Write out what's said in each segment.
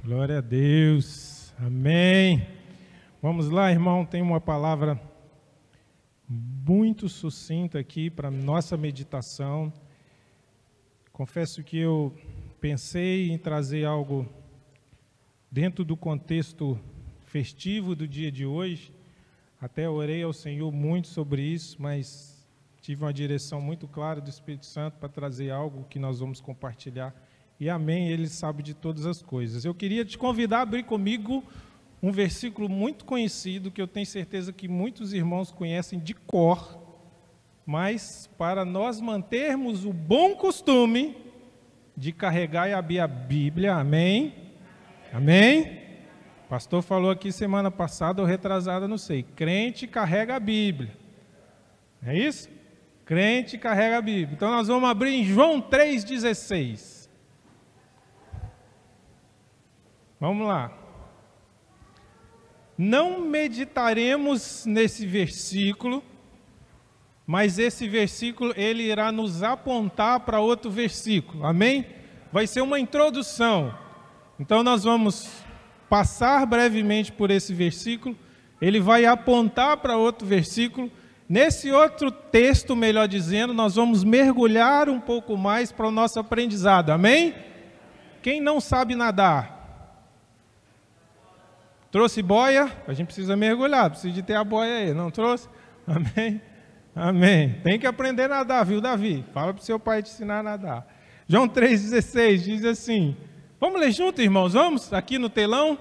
Glória a Deus, amém. Vamos lá, irmão, tem uma palavra muito sucinta aqui para nossa meditação. Confesso que eu pensei em trazer algo dentro do contexto festivo do dia de hoje. Até orei ao Senhor muito sobre isso, mas tive uma direção muito clara do Espírito Santo para trazer algo que nós vamos compartilhar. E amém, Ele sabe de todas as coisas. Eu queria te convidar a abrir comigo um versículo muito conhecido, que eu tenho certeza que muitos irmãos conhecem de cor, mas para nós mantermos o bom costume de carregar e abrir a Bíblia, amém? Amém? O pastor falou aqui semana passada ou retrasada, não sei, crente carrega a Bíblia, é isso? Crente carrega a Bíblia. Então nós vamos abrir em João 3,16. Vamos lá. Não meditaremos nesse versículo, mas esse versículo ele irá nos apontar para outro versículo, amém? Vai ser uma introdução. Então nós vamos passar brevemente por esse versículo, ele vai apontar para outro versículo. Nesse outro texto, melhor dizendo, nós vamos mergulhar um pouco mais para o nosso aprendizado, amém? Quem não sabe nadar? Trouxe boia? A gente precisa mergulhar, precisa de ter a boia aí, não trouxe? Amém? Amém. Tem que aprender a nadar, viu, Davi? Fala para o seu pai te ensinar a nadar. João 3,16 diz assim, vamos ler junto, irmãos? Vamos? Aqui no telão?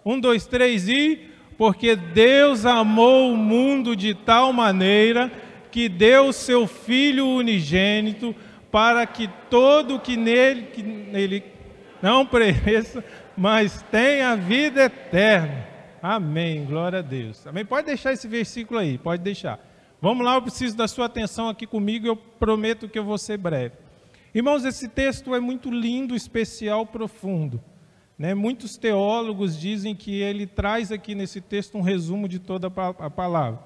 1, 2, 3 e... Porque Deus amou o mundo de tal maneira que deu o seu Filho unigênito para que todo que nele não pereça, mas tenha vida eterna. Amém, glória a Deus. Amém. Pode deixar esse versículo aí, pode deixar. Vamos lá, eu preciso da sua atenção aqui comigo, eu prometo que eu vou ser breve. Irmãos, esse texto é muito lindo, especial, profundo. Muitos teólogos dizem que ele traz aqui nesse texto um resumo de toda a palavra.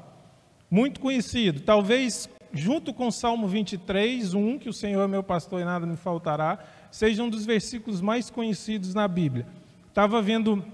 Muito conhecido, talvez junto com o Salmo 23, 1, que o Senhor é meu pastor e nada me faltará, seja um dos versículos mais conhecidos na Bíblia. Estava vendo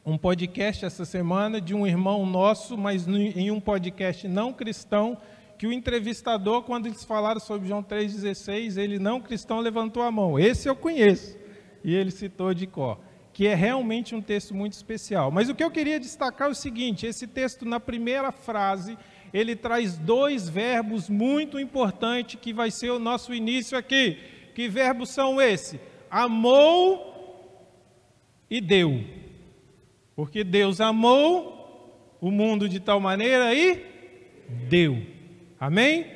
um podcast essa semana de um irmão nosso, mas em um podcast não cristão, que o entrevistador, quando eles falaram sobre João 3,16, ele não cristão levantou a mão. Esse eu conheço. E ele citou de cor, que é realmente um texto muito especial. Mas o que eu queria destacar é o seguinte, esse texto na primeira frase, ele traz dois verbos muito importantes, que vai ser o nosso início aqui. Que verbos são esses? Amou e deu. Porque Deus amou o mundo de tal maneira e deu. Amém?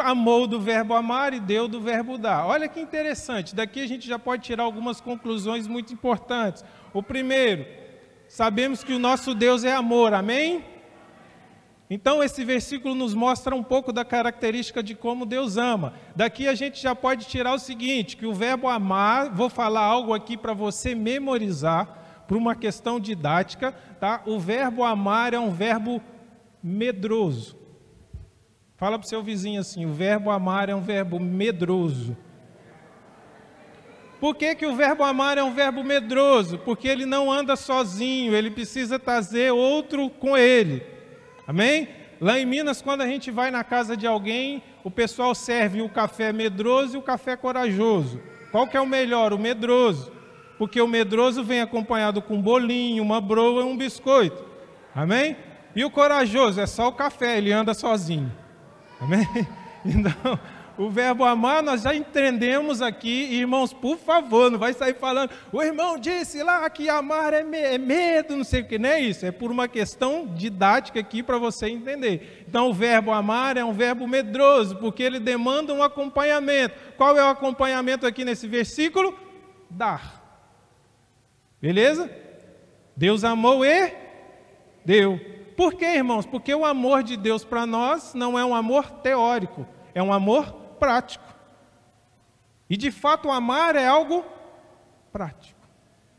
Amou do verbo amar e deu do verbo dar. Olha que interessante, daqui a gente já pode tirar algumas conclusões muito importantes. O primeiro, sabemos que o nosso Deus é amor, amém? Então esse versículo nos mostra um pouco da característica de como Deus ama. Daqui a gente já pode tirar o seguinte, que o verbo amar, vou falar algo aqui para você memorizar, por uma questão didática, tá? O verbo amar é um verbo medroso. Fala para o seu vizinho assim, o verbo amar é um verbo medroso. Por que o verbo amar é um verbo medroso? Porque ele não anda sozinho, ele precisa trazer outro com ele. Amém? Lá em Minas, quando a gente vai na casa de alguém, o pessoal serve o café medroso e o café corajoso. Qual que é o melhor? O medroso. Porque o medroso vem acompanhado com um bolinho, uma broa e um biscoito. Amém? E o corajoso é só o café, ele anda sozinho. Amém? Então, o verbo amar nós já entendemos aqui, irmãos, por favor, não vai sair falando, o irmão disse lá que amar é medo, não sei o que, não é isso, é por uma questão didática aqui para você entender. Então, o verbo amar é um verbo medroso, porque ele demanda um acompanhamento. Qual é o acompanhamento aqui nesse versículo? Dar. Beleza? Deus amou e deu. Por quê, irmãos? Porque o amor de Deus para nós não é um amor teórico, é um amor prático. E de fato amar é algo prático.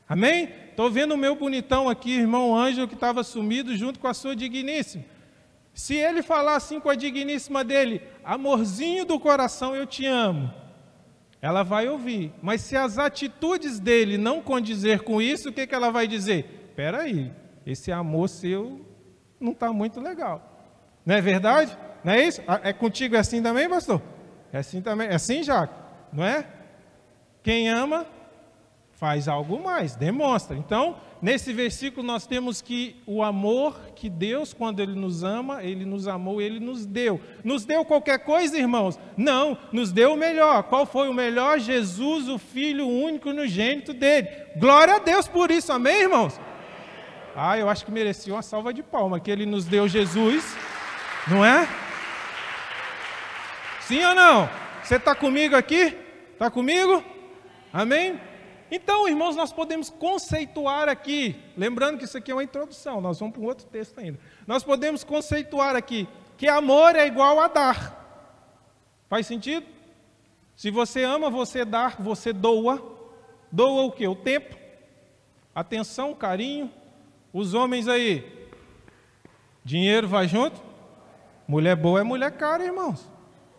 Amém? Estou vendo o meu bonitão aqui, irmão Ângelo, que estava sumido junto com a sua digníssima. Se ele falar assim com a digníssima dele, amorzinho do coração, eu te amo. Ela vai ouvir. Mas se as atitudes dele não condizer com isso, o que ela vai dizer? Espera aí, esse amor seu não está muito legal. Não é verdade? Não é isso? É contigo é assim também, pastor? É assim também? É assim, Jaque? Não é? Quem ama, faz algo mais, demonstra. Então, nesse versículo nós temos que o amor que Deus, quando Ele nos ama, Ele nos amou, Ele nos deu. Nos deu qualquer coisa, irmãos? Não, nos deu o melhor. Qual foi o melhor? Jesus, o Filho único unigênito dele. Glória a Deus por isso, amém, irmãos? Eu acho que merecia uma salva de palmas, que Ele nos deu Jesus, não é? Sim ou não? Você está comigo aqui? Está comigo? Amém? Então, irmãos, nós podemos conceituar aqui, lembrando que isso aqui é uma introdução, nós vamos para um outro texto ainda. Nós podemos conceituar aqui que amor é igual a dar. Faz sentido? Se você ama, você dá, você doa. Doa o quê? O tempo, atenção, carinho. Os homens aí, dinheiro vai junto. Mulher boa é mulher cara, irmãos.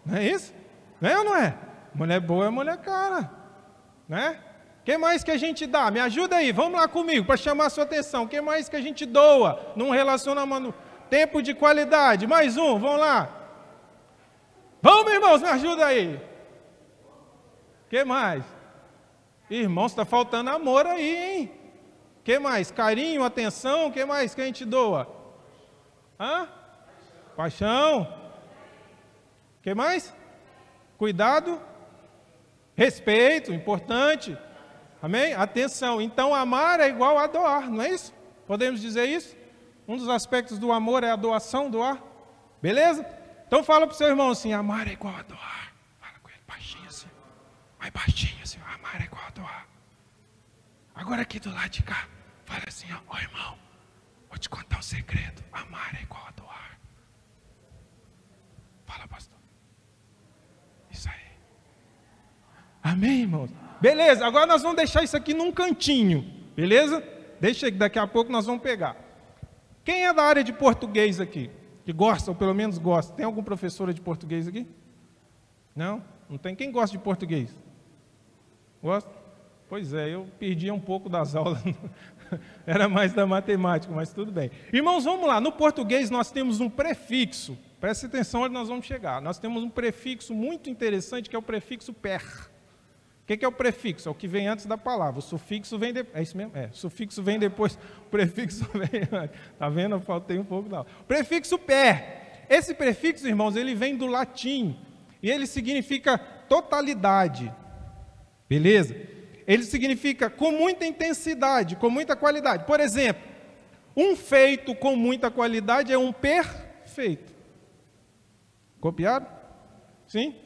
Não é isso? Não é ou não é? Mulher boa é mulher cara. Não é? O que mais que a gente dá? Me ajuda aí, vamos lá comigo, para chamar a sua atenção. O que mais que a gente doa num relacionamento? Tempo de qualidade. Mais um, vamos lá. Vamos, irmãos, me ajuda aí. O que mais? Irmãos, está faltando amor aí, hein? O que mais? Carinho, atenção, o que mais que a gente doa? Paixão. O que mais? Cuidado. Respeito, importante. Amém? Atenção. Então, amar é igual a doar, não é isso? Podemos dizer isso? Um dos aspectos do amor é a doação, doar. Beleza? Então, fala para o seu irmão assim, amar é igual a doar. Fala com ele baixinho assim. Mais baixinho assim, amar é igual a doar. Agora aqui do lado de cá, fala assim, ó irmão, vou te contar um segredo. Amar é igual a doar. Fala, pastor. Isso aí. Amém, irmãos? Beleza, agora nós vamos deixar isso aqui num cantinho, beleza? Deixa que daqui a pouco nós vamos pegar. Quem é da área de português aqui? Que gosta, ou pelo menos gosta. Tem algum professora de português aqui? Não? Não tem? Quem gosta de português? Gosta? Pois é, eu perdia um pouco das aulas. Era mais da matemática, mas tudo bem. Irmãos, vamos lá. No português nós temos um prefixo. Preste atenção onde nós vamos chegar. Nós temos um prefixo muito interessante, que é o prefixo per. O que é o prefixo? É o que vem antes da palavra. O sufixo vem depois. É isso mesmo? É. O sufixo vem depois. O prefixo vem antes. Está vendo? Eu faltei um pouco da aula. O prefixo per. Esse prefixo, irmãos, ele vem do latim. E ele significa totalidade. Beleza? Ele significa com muita intensidade, com muita qualidade. Por exemplo, um feito com muita qualidade é um perfeito. Copiado? Sim?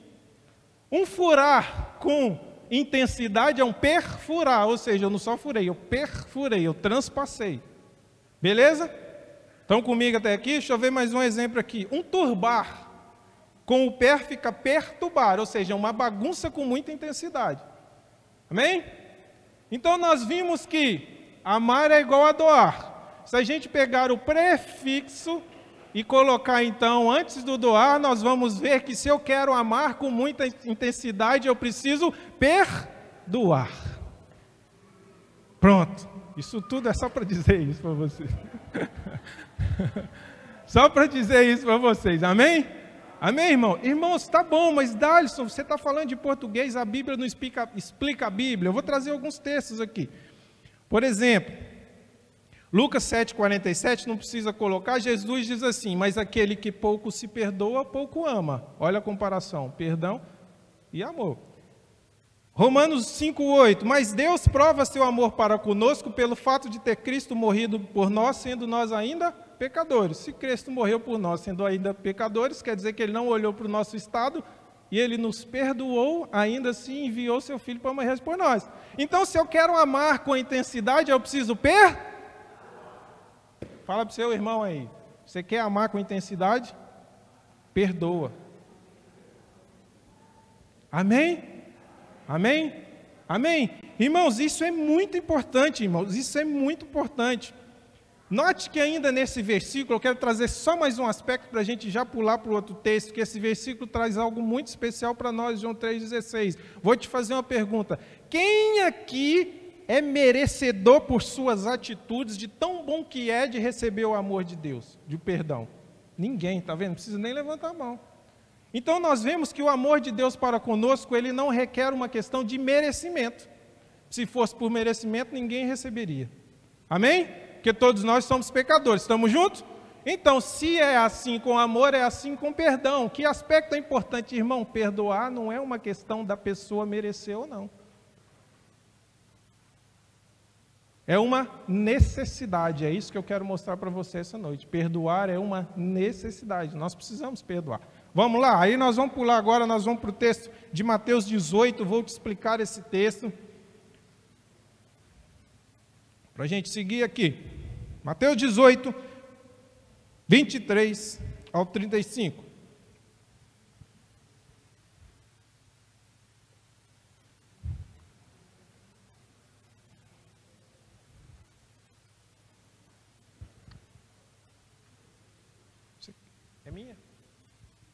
Um furar com intensidade é um perfurar, ou seja, eu não só furei, eu perfurei, eu transpassei. Beleza? Estão comigo até aqui? Deixa eu ver mais um exemplo aqui. Um turbar, com o per fica perturbar, ou seja, uma bagunça com muita intensidade. Amém? Então nós vimos que amar é igual a doar. Se a gente pegar o prefixo e colocar então antes do doar, nós vamos ver que se eu quero amar com muita intensidade, eu preciso perdoar. Pronto. Isso tudo é só para dizer isso para vocês. Só para dizer isso para vocês. Amém? Amém, irmão? Irmãos, tá bom, mas Dalisson, você está falando de português, a Bíblia não explica a Bíblia. Eu vou trazer alguns textos aqui. Por exemplo, Lucas 7,47, não precisa colocar, Jesus diz assim, mas aquele que pouco se perdoa, pouco ama. Olha a comparação, perdão e amor. Romanos 5,8, mas Deus prova seu amor para conosco pelo fato de ter Cristo morrido por nós, sendo nós ainda pecadores. Se Cristo morreu por nós, sendo ainda pecadores, quer dizer que Ele não olhou para o nosso estado e Ele nos perdoou, ainda assim enviou seu Filho para morrer por nós. Então, se eu quero amar com intensidade, eu preciso Fala para o seu irmão aí, você quer amar com intensidade? Perdoa. Amém? Amém? Amém? Irmãos, isso é muito importante, irmãos, isso é muito importante. Note que ainda nesse versículo, eu quero trazer só mais um aspecto para a gente já pular para o outro texto, que esse versículo traz algo muito especial para nós, João 3,16. Vou te fazer uma pergunta. Quem aqui é merecedor por suas atitudes, de tão bom que é de receber o amor de Deus, de perdão? Ninguém, está vendo? Não precisa nem levantar a mão. Então nós vemos que o amor de Deus para conosco, ele não requer uma questão de merecimento. Se fosse por merecimento, ninguém receberia. Amém? Porque todos nós somos pecadores. Estamos juntos? Então, se é assim com amor, é assim com perdão. Que aspecto é importante, irmão? Perdoar não é uma questão da pessoa merecer ou não. É uma necessidade. É isso que eu quero mostrar para você essa noite. Perdoar é uma necessidade. Nós precisamos perdoar. Vamos lá? Aí nós vamos pular agora, nós vamos para o texto de Mateus 18. Vou te explicar esse texto, para a gente seguir aqui. Mateus 18, 23 ao 35. É minha?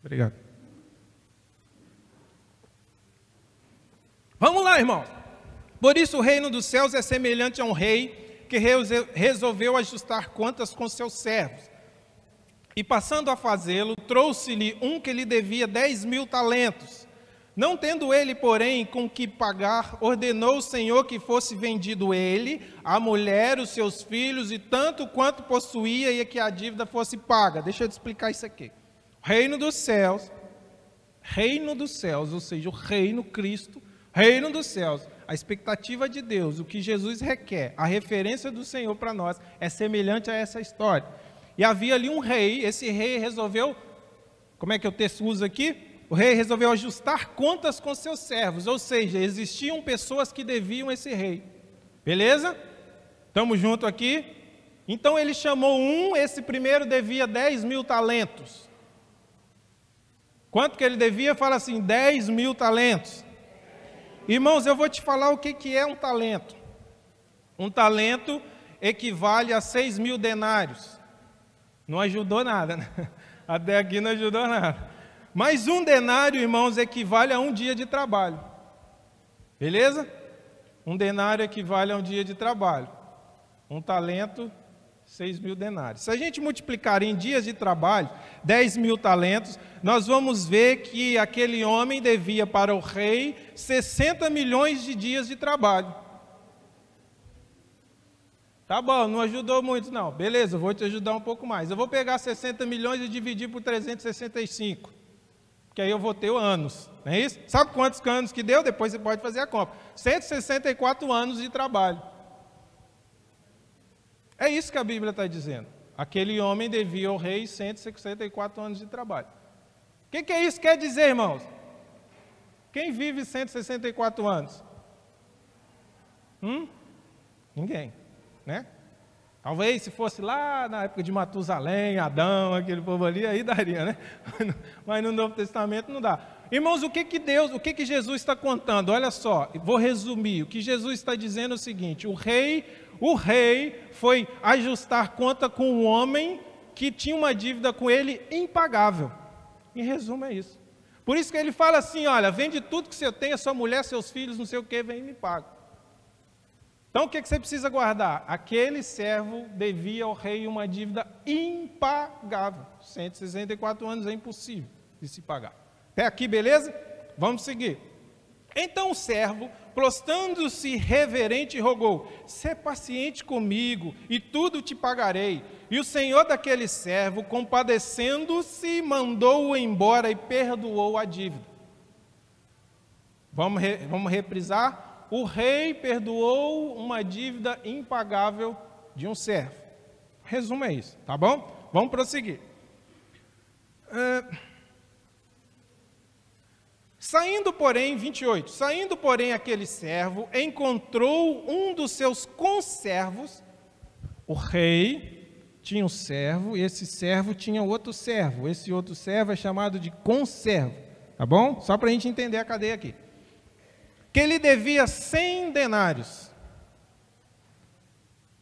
Obrigado. Vamos lá, irmão. Por isso o reino dos céus é semelhante a um rei que resolveu ajustar contas com seus servos. E passando a fazê-lo, trouxe-lhe um que lhe devia 10.000 talentos. Não tendo ele, porém, com que pagar, ordenou o Senhor que fosse vendido ele, a mulher, os seus filhos e tanto quanto possuía, e que a dívida fosse paga. Deixa eu te explicar isso aqui. Reino dos céus, ou seja, o reino Cristo, reino dos céus, a expectativa de Deus, o que Jesus requer, a referência do Senhor para nós, é semelhante a essa história. E havia ali um rei, esse rei resolveu, como é que o texto usa aqui? O rei resolveu ajustar contas com seus servos, ou seja, existiam pessoas que deviam esse rei. Beleza? Estamos juntos aqui? Então ele chamou esse primeiro devia 10.000 talentos. Quanto que ele devia? Fala assim, 10.000 talentos. Irmãos, eu vou te falar o que é um talento. Um talento equivale a 6.000 denários. Não ajudou nada, né? Até aqui não ajudou nada. Mas um denário, irmãos, equivale a um dia de trabalho. Beleza? Um denário equivale a um dia de trabalho. Um talento, 6.000 denários. Se a gente multiplicar em dias de trabalho, 10.000 talentos, nós vamos ver que aquele homem devia para o rei 60 milhões de dias de trabalho. Tá bom, não ajudou muito não. Beleza, eu vou te ajudar um pouco mais. Eu vou pegar 60 milhões e dividir por 365. Que aí eu vou ter anos, não é isso? Sabe quantos anos que deu? Depois você pode fazer a conta. 164 anos de trabalho. É isso que a Bíblia está dizendo. Aquele homem devia ao rei 164 anos de trabalho. O que isso quer dizer, irmãos? Quem vive 164 anos? Ninguém, né? Talvez se fosse lá na época de Matusalém, Adão, aquele povo ali, aí daria, né? Mas no Novo Testamento não dá. Irmãos, o que Jesus está contando? Olha só, vou resumir. O que Jesus está dizendo é o seguinte: o rei foi ajustar conta com um homem que tinha uma dívida com ele impagável. Em resumo é isso. Por isso que ele fala assim, olha, vende tudo que você tem, a sua mulher, seus filhos, não sei o que, vem e me paga. Então o que você precisa guardar? Aquele servo devia ao rei uma dívida impagável. 164 anos é impossível de se pagar. Até aqui, beleza? Vamos seguir. Então o servo, prostrando-se reverente, rogou: sê paciente comigo, e tudo te pagarei. E o senhor daquele servo, compadecendo-se, mandou-o embora e perdoou a dívida. Vamos reprisar? O rei perdoou uma dívida impagável de um servo. Resumo é isso, tá bom? Vamos prosseguir. Saindo, porém, 28, saindo, porém, aquele servo, encontrou um dos seus conservos. O rei tinha um servo, e esse servo tinha outro servo. Esse outro servo é chamado de conservo, tá bom? Só para a gente entender a cadeia aqui. Que ele devia 100 denários.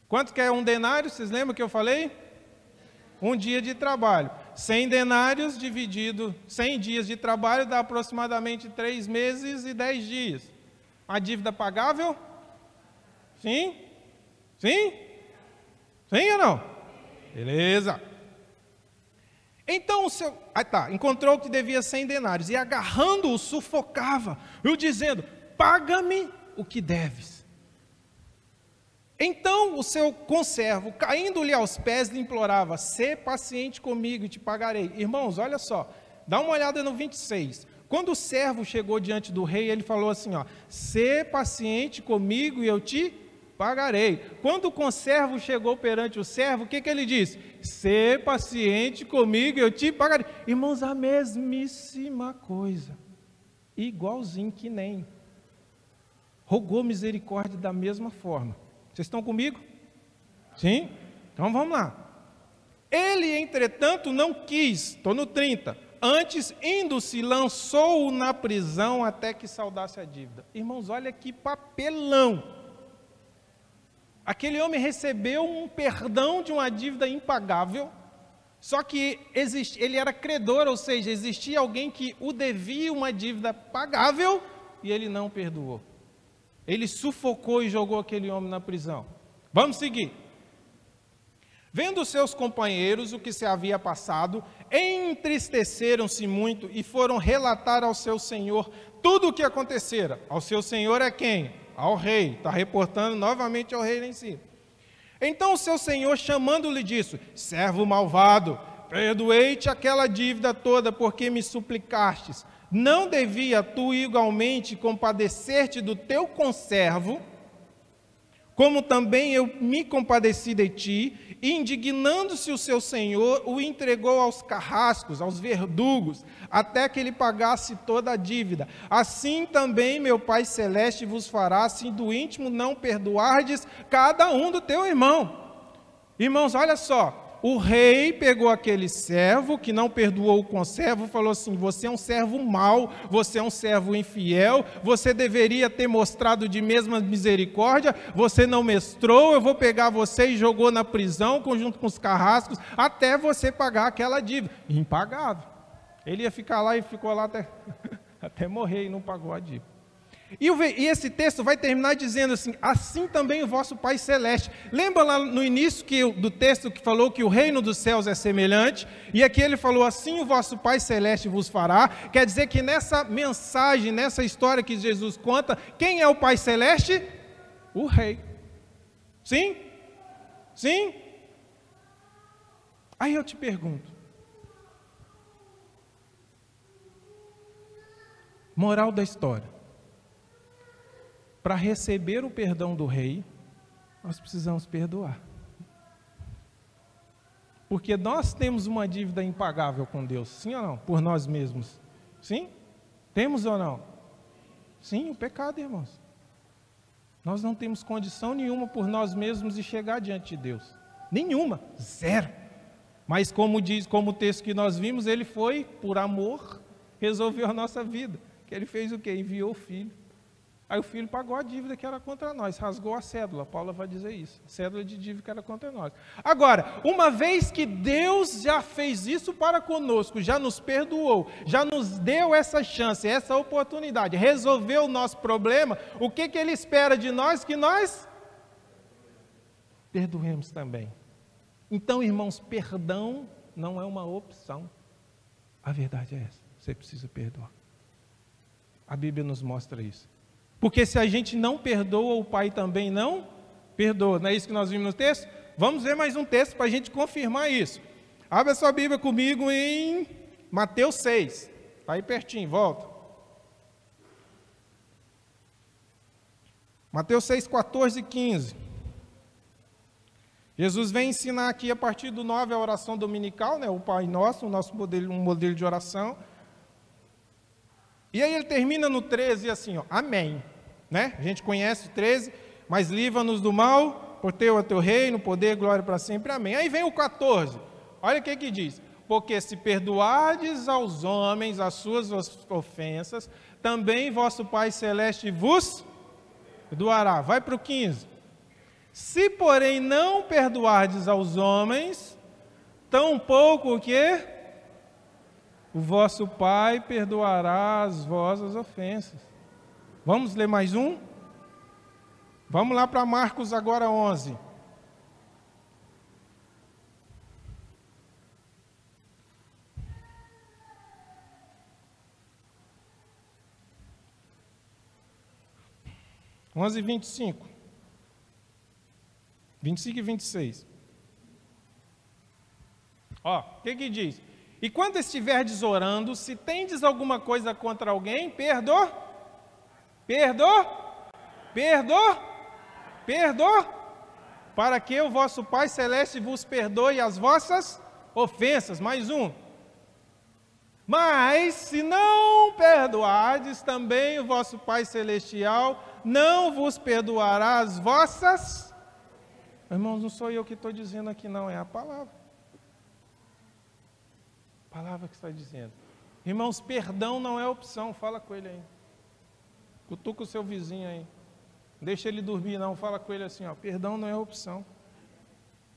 Quanto que é um denário? Vocês lembram que eu falei? Um dia de trabalho. 100 denários dividido, 100 dias de trabalho dá aproximadamente 3 meses e 10 dias. Uma dívida pagável? Sim? Sim? Sim ou não? Beleza. Então o seu... encontrou que devia 100 denários e agarrando-o sufocava, e o dizendo, paga-me o que deves. Então o seu conservo, caindo-lhe aos pés, lhe implorava, sê paciente comigo e te pagarei. Irmãos, olha só, dá uma olhada no 26. Quando o servo chegou diante do rei, ele falou assim, sê paciente comigo e eu te pagarei. Quando o conservo chegou perante o servo, o que ele disse? Sê paciente comigo e eu te pagarei. Irmãos, a mesmíssima coisa, igualzinho que nem. Rogou misericórdia da mesma forma. Vocês estão comigo? Sim? Então vamos lá. Ele, entretanto, não quis, estou no 30, antes, indo-se, lançou-o na prisão até que saudasse a dívida. Irmãos, olha que papelão. Aquele homem recebeu um perdão de uma dívida impagável, só que ele era credor, ou seja, existia alguém que o devia uma dívida pagável e ele não perdoou. Ele sufocou e jogou aquele homem na prisão. Vamos seguir. Vendo seus companheiros o que se havia passado, entristeceram-se muito e foram relatar ao seu senhor tudo o que acontecera. Ao seu senhor é quem? Ao rei. Está reportando novamente ao rei lá em cima. Então o seu senhor, chamando-lhe, disse, servo malvado, perdoei-te aquela dívida toda, porque me suplicastes. Não devia tu igualmente compadecer-te do teu conservo, como também eu me compadeci de ti, e indignando-se o seu senhor, o entregou aos carrascos, aos verdugos, até que ele pagasse toda a dívida. Assim também meu Pai Celeste vos fará, se do íntimo não perdoardes cada um do teu irmão. Irmãos, olha só. O rei pegou aquele servo que não perdoou o conservo e falou assim, você é um servo mau, você é um servo infiel, você deveria ter mostrado de mesma misericórdia, você não mestrou, eu vou pegar você e jogou na prisão, junto com os carrascos, até você pagar aquela dívida. Impagável. Ele ia ficar lá e ficou lá até morrer e não pagou a dívida. E esse texto vai terminar dizendo assim, assim também o vosso Pai Celeste. Lembra lá no início do texto que falou que o reino dos céus é semelhante? E aqui ele falou, assim o vosso Pai Celeste vos fará. Quer dizer que nessa mensagem, nessa história que Jesus conta, quem é o Pai Celeste? O rei. Sim? Sim? Aí eu te pergunto. Moral da história. Para receber o perdão do rei, nós precisamos perdoar. Porque nós temos uma dívida impagável com Deus, sim ou não? Por nós mesmos. Sim? Temos ou não? Sim, o pecado, irmãos. Nós não temos condição nenhuma por nós mesmos de chegar diante de Deus. Nenhuma, zero. Mas como o texto que nós vimos, ele foi, por amor, resolveu a nossa vida. Que ele fez o quê? Enviou o Filho. Aí o Filho pagou a dívida que era contra nós, rasgou a cédula, Paulo vai dizer isso, a cédula de dívida que era contra nós. Agora, uma vez que Deus já fez isso para conosco, já nos perdoou, já nos deu essa chance, essa oportunidade, resolveu o nosso problema, o que Ele espera de nós? Que nós perdoemos também. Então, irmãos, perdão não é uma opção, a verdade é essa, você precisa perdoar. A Bíblia nos mostra isso. Porque se a gente não perdoa, o Pai também não perdoa. Não é isso que nós vimos no texto? Vamos ver mais um texto para a gente confirmar isso. Abra sua Bíblia comigo em Mateus 6. Está aí pertinho, volta. Mateus 6, 14 e 15. Jesus vem ensinar aqui a partir do 9 a oração dominical, né? O Pai Nosso, o nosso modelo, um modelo de oração. E aí ele termina no 13 assim, ó, amém, né? A gente conhece o 13, mas livra-nos do mal, por teu é teu reino, poder, glória para sempre, amém. Aí vem o 14, olha o que diz, porque se perdoardes aos homens as suas ofensas, também vosso Pai Celeste vos perdoará. Vai para o 15, Se, porém, não perdoardes aos homens, tampouco o quê? O vosso Pai perdoará as vossas ofensas. Vamos ler mais um? Vamos lá para Marcos agora 11. Onze e 25. 25 e 26. Ó, o que diz? E quando estiverdes orando, se tendes alguma coisa contra alguém, perdoa, para que o vosso Pai Celeste vos perdoe as vossas ofensas. Mais um. Mas, se não perdoardes, também o vosso Pai Celestial não vos perdoará as vossas... Irmãos, não sou eu que estou dizendo aqui não, é a palavra. A palavra que está dizendo. Irmãos, perdão não é opção, fala com ele aí. Cutuca o seu vizinho aí. Deixa ele dormir não, fala com ele assim, ó, perdão não é opção.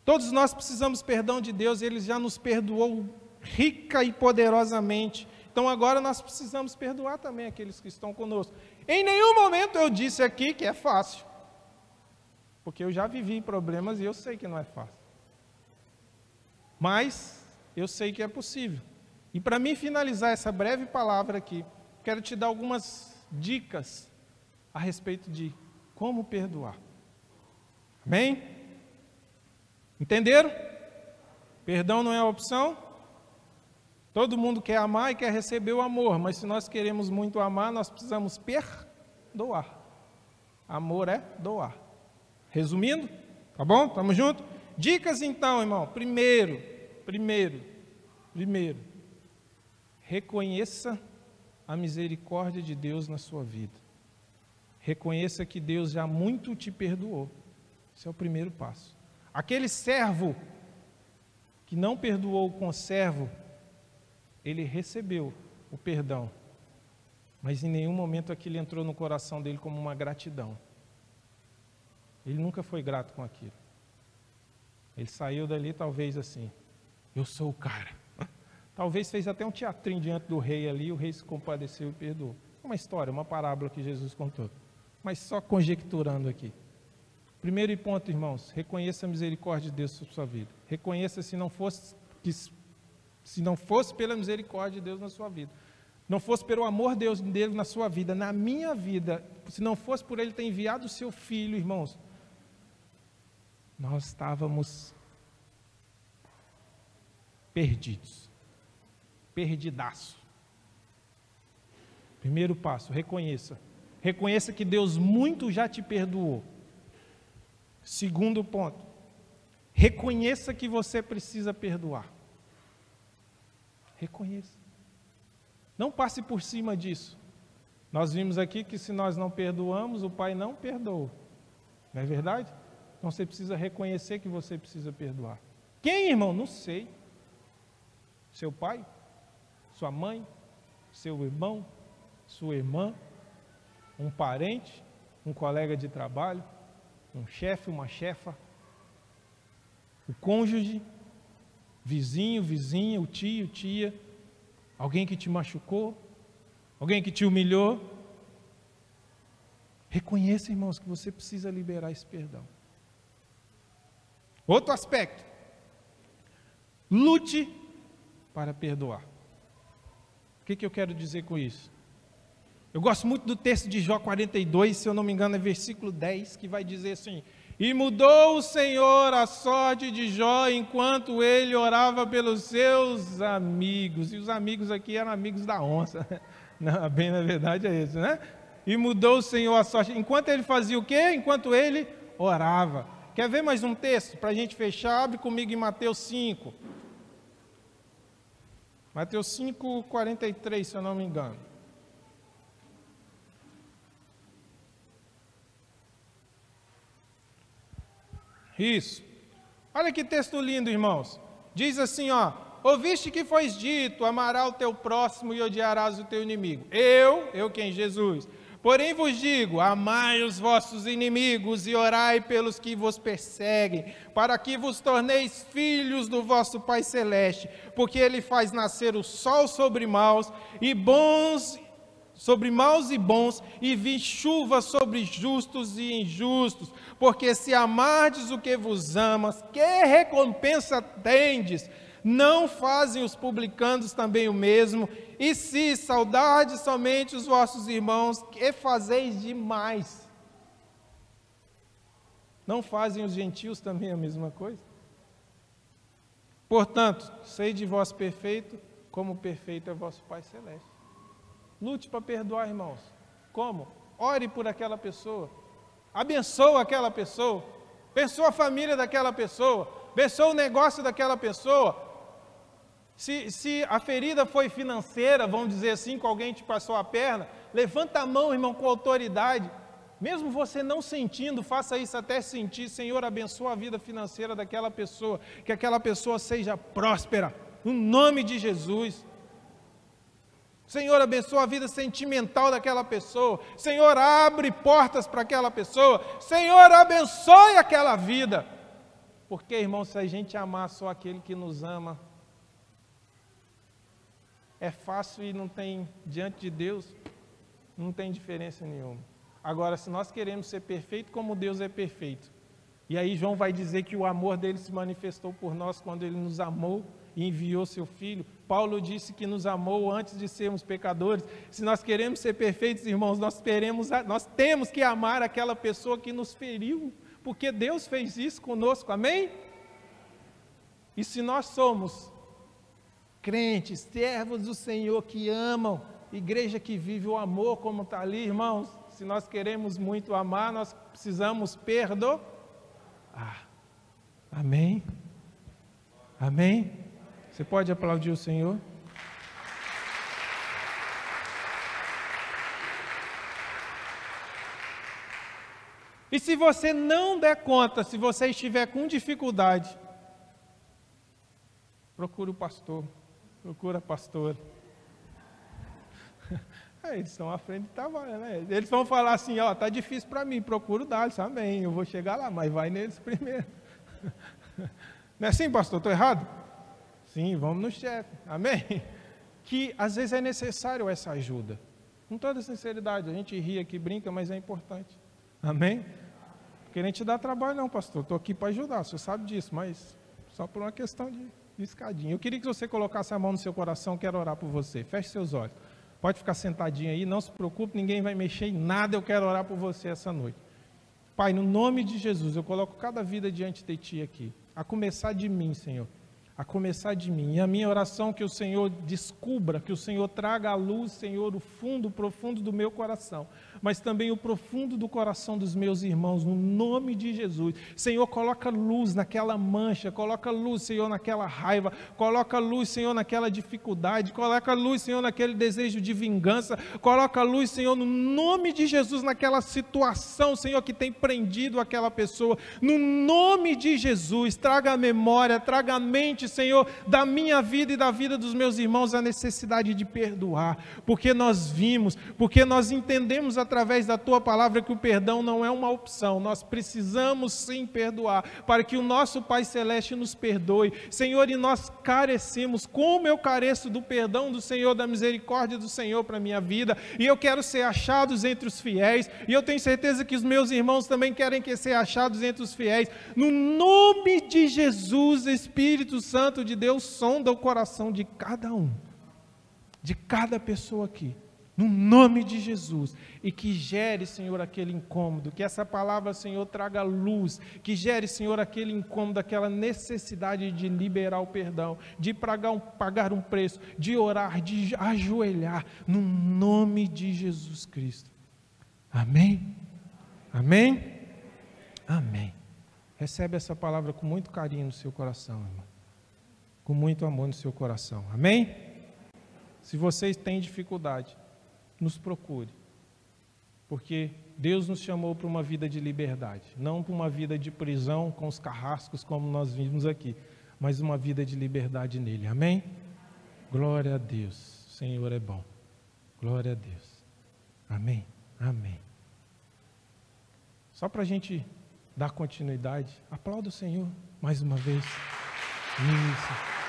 Todos nós precisamos perdão de Deus, Ele já nos perdoou rica e poderosamente. Então agora nós precisamos perdoar também aqueles que estão conosco. Em nenhum momento eu disse aqui que é fácil. Porque eu já vivi problemas e eu sei que não é fácil. Mas eu sei que é possível. E para mim finalizar essa breve palavra aqui, quero te dar algumas dicas a respeito de como perdoar. Amém? Entenderam? Perdão não é opção. Todo mundo quer amar e quer receber o amor, mas se nós queremos muito amar, nós precisamos perdoar. Amor é doar. Resumindo, tá bom? Tamo junto? Dicas então, irmão. Primeiro, reconheça a misericórdia de Deus na sua vida. Reconheça que Deus já muito te perdoou. Esse é o primeiro passo. Aquele servo que não perdoou o conservo, ele recebeu o perdão, mas em nenhum momento aquilo entrou no coração dele como uma gratidão. Ele nunca foi grato com aquilo. Ele saiu dali talvez assim, eu sou o cara. Talvez fez até um teatrinho diante do rei ali, o rei se compadeceu e perdoou. Uma história, uma parábola que Jesus contou, mas só conjecturando aqui. Primeiro ponto, irmãos, reconheça a misericórdia de Deus sobre a sua vida. Reconheça se não fosse pela misericórdia de Deus na sua vida, não fosse pelo amor de Deus dele na sua vida, na minha vida, se não fosse por Ele ter enviado o seu Filho, irmãos, nós estávamos perdidos, perdidaço. Primeiro passo, reconheça que Deus muito já te perdoou. Segundo ponto, reconheça que você precisa perdoar. Reconheça. Não passe por cima disso. Nós vimos aqui que se nós não perdoamos, o Pai não perdoa. Não é verdade? Então você precisa reconhecer que você precisa perdoar. Quem, irmão? Não sei. Seu pai? Sua mãe? Seu irmão? Sua irmã? Um parente? Um colega de trabalho? Um chefe, uma chefa? O cônjuge? Vizinho, vizinha, o tio, tia? Alguém que te machucou? Alguém que te humilhou? Reconheça, irmãos, que você precisa liberar esse perdão. Outro aspecto. Lute para perdoar. O que eu quero dizer com isso? Eu gosto muito do texto de Jó 42, se eu não me engano é versículo 10, que vai dizer assim: e mudou o Senhor a sorte de Jó enquanto ele orava pelos seus amigos. E os amigos aqui eram amigos da onça. Não, bem na verdade é isso, né? E mudou o Senhor a sorte. Enquanto ele fazia o quê? Enquanto ele orava. Quer ver mais um texto para a gente fechar? Abre comigo em Mateus 5. Mateus 5, 43, se eu não me engano. Isso. Olha que texto lindo, irmãos. Diz assim, ó: ouviste que foi dito, amarás o teu próximo e odiarás o teu inimigo. Eu quem? Jesus. Porém vos digo, amai os vossos inimigos e orai pelos que vos perseguem, para que vos torneis filhos do vosso Pai Celeste, porque Ele faz nascer o sol sobre maus e bons, e vi chuva sobre justos e injustos, porque se amardes o que vos amas, que recompensa tendes? Não fazem os publicanos também o mesmo? E se saudardes somente os vossos irmãos, que fazeis demais? Não fazem os gentios também a mesma coisa? Portanto, sede vós perfeito, como perfeito é vosso Pai Celeste. Lute para perdoar, irmãos. Como? Ore por aquela pessoa. Abençoa aquela pessoa. Abençoa a família daquela pessoa. Abençoa o negócio daquela pessoa. Se a ferida foi financeira, vamos dizer assim, que alguém te passou a perna, levanta a mão, irmão, com autoridade. Mesmo você não sentindo, faça isso até sentir. Senhor, abençoa a vida financeira daquela pessoa, que aquela pessoa seja próspera, no nome de Jesus. Senhor, abençoa a vida sentimental daquela pessoa. Senhor, abre portas para aquela pessoa. Senhor, abençoe aquela vida. Porque, irmão, se a gente amar só aquele que nos ama, é fácil e não tem, diante de Deus, não tem diferença nenhuma. Agora, se nós queremos ser perfeito como Deus é perfeito, e aí João vai dizer que o amor dele se manifestou por nós quando ele nos amou e enviou seu Filho. Paulo disse que nos amou antes de sermos pecadores. Se nós queremos ser perfeitos, irmãos, nós temos que amar aquela pessoa que nos feriu, porque Deus fez isso conosco, amém? E se nós somos crentes, servos do Senhor que amam, igreja que vive o amor como está ali, irmãos, se nós queremos muito amar, nós precisamos perdoar. Amém? Amém? Você pode aplaudir o Senhor? E se você não der conta, se você estiver com dificuldade, procure o pastor. Procura a pastora. Eles estão à frente de trabalho, né? Eles vão falar assim, ó, tá difícil para mim, procura o Dales, amém, eu vou chegar lá, mas vai neles primeiro. Não é assim, pastor? Estou errado? Sim, vamos no chefe, amém? Que às vezes é necessário essa ajuda. Com toda sinceridade, a gente ri aqui, brinca, mas é importante. Amém? Querendo te dar trabalho não, pastor, estou aqui para ajudar, você sabe disso, mas só por uma questão de escadinha. Eu queria que você colocasse a mão no seu coração, quero orar por você. Feche seus olhos. Pode ficar sentadinho aí, não se preocupe, ninguém vai mexer em nada, eu quero orar por você essa noite. Pai, no nome de Jesus, eu coloco cada vida diante de Ti aqui, a começar de mim, Senhor, a começar de mim. E a minha oração é que o Senhor descubra, que o Senhor traga à luz, Senhor, o fundo, o profundo do meu coração, mas também o profundo do coração dos meus irmãos, no nome de Jesus. Senhor, coloca luz naquela mancha, coloca luz, Senhor, naquela raiva, coloca luz, Senhor, naquela dificuldade, coloca luz, Senhor, naquele desejo de vingança, coloca luz, Senhor, no nome de Jesus, naquela situação, Senhor, que tem prendido aquela pessoa, no nome de Jesus, traga a memória, traga a mente, Senhor, da minha vida e da vida dos meus irmãos, a necessidade de perdoar, porque nós vimos, porque nós entendemos através da Tua palavra que o perdão não é uma opção, nós precisamos sim perdoar, para que o nosso Pai Celeste nos perdoe, Senhor, e nós carecemos, como eu careço do perdão do Senhor, da misericórdia do Senhor para a minha vida, e eu quero ser achados entre os fiéis, e eu tenho certeza que os meus irmãos também querem ser achados entre os fiéis, no nome de Jesus, Espírito Santo de Deus, sonda o coração de cada um, de cada pessoa aqui, no nome de Jesus, e que gere, Senhor, aquele incômodo, que essa palavra, Senhor, traga luz, que gere, Senhor, aquele incômodo, aquela necessidade de liberar o perdão, de pagar um preço, de orar, de ajoelhar, no nome de Jesus Cristo. Amém? Amém? Amém. Recebe essa palavra com muito carinho no seu coração, irmão, com muito amor no seu coração. Amém? Se vocês têm dificuldade, nos procure, porque Deus nos chamou para uma vida de liberdade, não para uma vida de prisão com os carrascos como nós vimos aqui, mas uma vida de liberdade nele, amém? Glória a Deus, o Senhor é bom, glória a Deus, amém? Amém. Só para a gente dar continuidade, aplauda o Senhor mais uma vez. Isso.